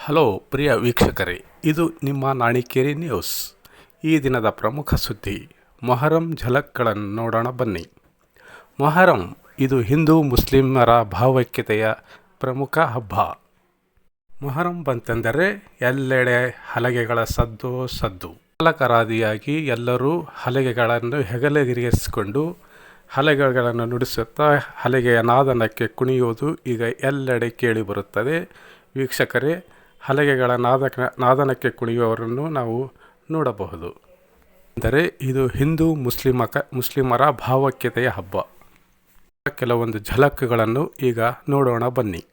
Hello ಪ್ರಿಯ ವೀಕ್ಷಕರೇ, ಇದು ನಿಮ್ಮ ನಾಣಿಕೇರಿ ನ್ಯೂಸ್. ಈ ದಿನದ ಪ್ರಮುಖ ಸುದ್ದಿ ಮೊಹರಂ ಝಲಕ್ಗಳನ್ನು ನೋಡೋಣ ಬನ್ನಿ. ಮೊಹರಂ ಇದು ಹಿಂದೂ ಮುಸ್ಲಿಮರ ಭಾವೈಕ್ಯತೆಯ ಪ್ರಮುಖ ಹಬ್ಬ. ಮೊಹರಂ ಬಂತೆಂದರೆ ಎಲ್ಲೆಡೆ ಹಲಗೆಗಳ ಸದ್ದು. ಕಾಲಕರಾದಿಯಾಗಿ ಎಲ್ಲರೂ ಹಲಗೆಗಳನ್ನು ಹೆಗಲಿಗೇರಿಸಿಕೊಂಡು ಹಲಗೆಗಳನ್ನು ನುಡಿಸುತ್ತಾ ಹಲಗೆಯ ನಾದನಕ್ಕೆ ಕುಣಿಯುವುದು ಈಗ ಎಲ್ಲೆಡೆ ಕೇಳಿಬರುತ್ತದೆ. ವೀಕ್ಷಕರೇ, ಹಲಗೆಗಳ ನಾದನಕ್ಕೆ ಕುಣಿಯುವವರನ್ನು ನಾವು ನೋಡಬಹುದು. ಅಂದರೆ ಇದು ಹಿಂದೂ ಮುಸ್ಲಿಮರ ಭಾವೈಕ್ಯತೆಯ ಹಬ್ಬ. ಕೆಲವೊಂದು ಝಲಕ್ಗಳನ್ನು ಈಗ ನೋಡೋಣ ಬನ್ನಿ.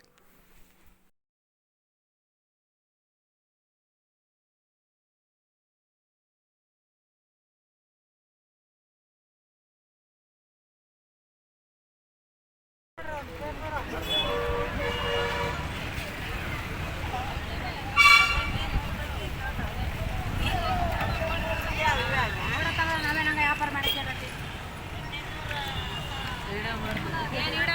व्यापार